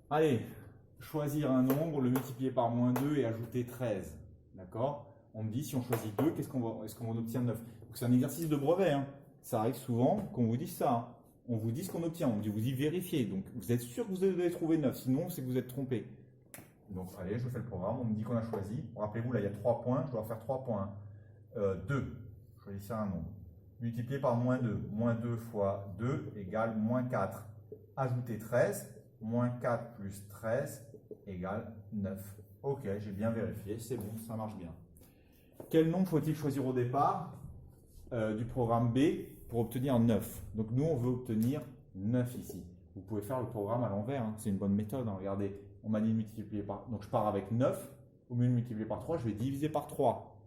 Allez, choisir un nombre, le multiplier par moins 2 et ajouter 13. D'accord? On me dit si on choisit 2, est-ce qu'on obtient 9? C'est un exercice de brevet. Hein. Ça arrive souvent qu'on vous dise ça. Hein. On vous dit ce qu'on obtient. On vous dit vérifier. Donc vous êtes sûr que vous devez trouver 9. Sinon, c'est que vous êtes trompé. Donc allez, je fais le programme. On me dit qu'on a choisi. Rappelez-vous, là, il y a 3 points. Je dois faire 3 points. 2. Choisissez un nombre. Multiplié par moins 2. Moins 2 fois 2 égale moins 4. Ajouter 13. Moins 4 plus 13 égale 9. Ok, j'ai bien vérifié, c'est bon, ça marche bien. Quel nombre faut-il choisir au départ du programme B pour obtenir 9? Donc nous, on veut obtenir 9 ici. Vous pouvez faire le programme à l'envers, hein. C'est une bonne méthode. Hein. Regardez, on m'a dit de multiplier par... Donc je pars avec 9, au lieu de multiplier par 3, je vais diviser par 3.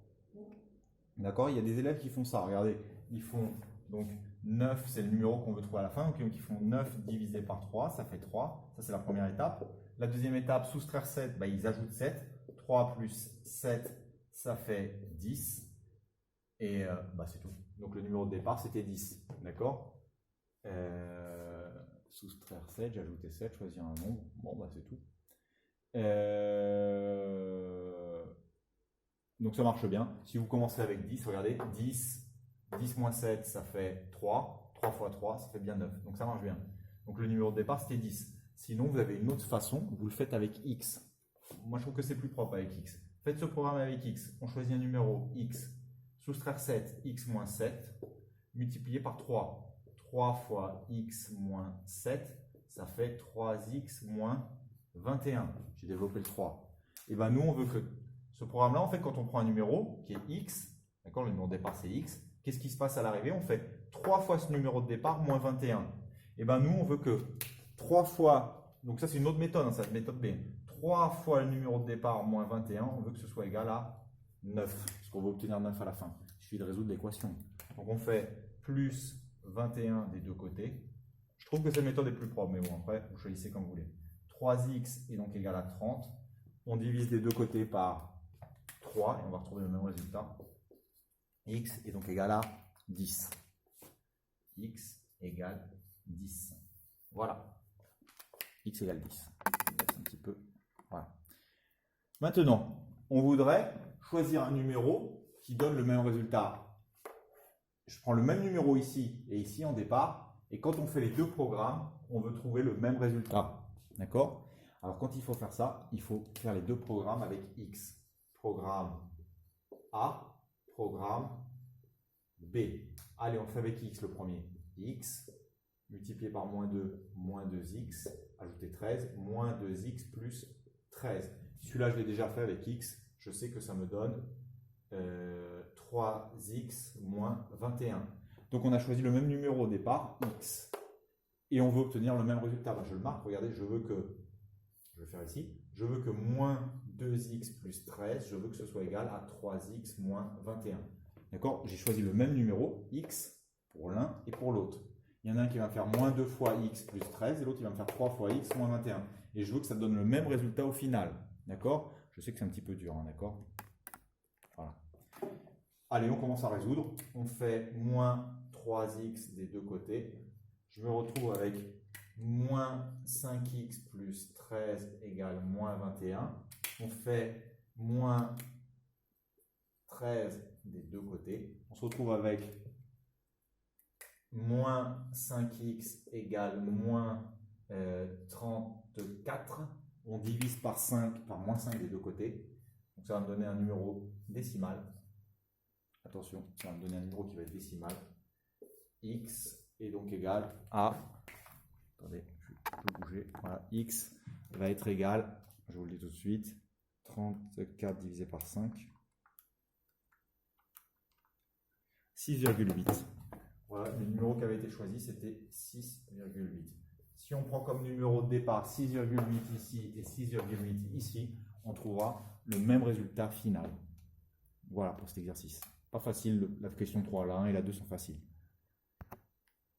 D'accord? Il y a des élèves qui font ça. Regardez, ils font donc 9, c'est le numéro qu'on veut trouver à la fin. Donc ils font 9 divisé par 3, ça fait 3. Ça, c'est la première étape. La deuxième étape, soustraire 7, bah, ils ajoutent 7. 3 plus 7, ça fait 10. Et bah, c'est tout. Donc le numéro de départ, c'était 10. D'accord? Soustraire 7, j'ai ajouté 7, choisir un nombre. Bon, bah, c'est tout. Donc ça marche bien. Si vous commencez avec 10, regardez, 10 moins 7, ça fait 3. 3 fois 3, ça fait bien 9. Donc ça marche bien. Donc le numéro de départ, c'était 10. Sinon, vous avez une autre façon, vous le faites avec x. Moi, je trouve que c'est plus propre avec x. Faites ce programme avec x. On choisit un numéro x, soustraire 7, x moins 7, multiplié par 3. 3 fois x moins 7, ça fait 3x moins 21. J'ai développé le 3. Et bien nous, on veut que ce programme-là, en fait, quand on prend un numéro qui est x, d'accord, le numéro de départ c'est x, qu'est-ce qui se passe à l'arrivée? On fait 3 fois ce numéro de départ moins 21. Et bien nous, on veut que 3 fois, donc ça c'est une autre méthode, hein, c'est la méthode B. 3 fois le numéro de départ moins 21, on veut que ce soit égal à 9, parce qu'on veut obtenir 9 à la fin. Il suffit de résoudre l'équation. Donc on fait plus 21 des deux côtés. Je trouve que cette méthode est plus propre, mais bon, après, vous choisissez comme vous voulez. 3x est donc égal à 30. On divise des deux côtés par 3 et on va retrouver le même résultat. X est donc égal à 10. X égale 10. Voilà. X égale 10. Un petit peu. Voilà. Maintenant, on voudrait choisir un numéro qui donne le même résultat. Je prends le même numéro ici et ici en départ. Et quand on fait les deux programmes, on veut trouver le même résultat. D'accord? Alors quand il faut faire ça, il faut faire les deux programmes avec X. Programme A, programme B. Allez, on fait avec X le premier. X multiplié par moins 2, moins 2x, ajouter 13, moins 2x plus 13. Celui-là, je l'ai déjà fait avec X. Je sais que ça me donne 3x moins 21. Donc on a choisi le même numéro au départ, X. Et on veut obtenir le même résultat. Ben, je le marque, regardez, je vais faire ici, je veux que moins 2x plus 13, je veux que ce soit égal à 3x moins 21. D'accord? J'ai choisi le même numéro, x, pour l'un et pour l'autre. Il y en a un qui va me faire moins 2 fois x plus 13 et l'autre qui va me faire 3 fois x moins 21. Et je veux que ça donne le même résultat au final. D'accord? Je sais que c'est un petit peu dur, hein, d'accord? Voilà. Allez, on commence à résoudre. On fait moins 3x des deux côtés. Je me retrouve avec moins 5x plus 13 égale moins 21. On fait moins 13 des deux côtés. On se retrouve avec moins 5x égale moins 34. On divise par 5, par moins 5 des deux côtés. Donc ça va me donner un numéro décimal. Attention, ça va me donner un numéro qui va être décimal. X est donc égal à... Attendez, je peux bouger. Voilà, x va être égal, je vous le dis tout de suite, 34 divisé par 5, 6,8. Voilà, le numéro qui avait été choisi, c'était 6,8. Si on prend comme numéro de départ 6,8 ici et 6,8 ici, on trouvera le même résultat final. Voilà pour cet exercice. Pas facile, la question 3, la 1 et la 2 sont faciles.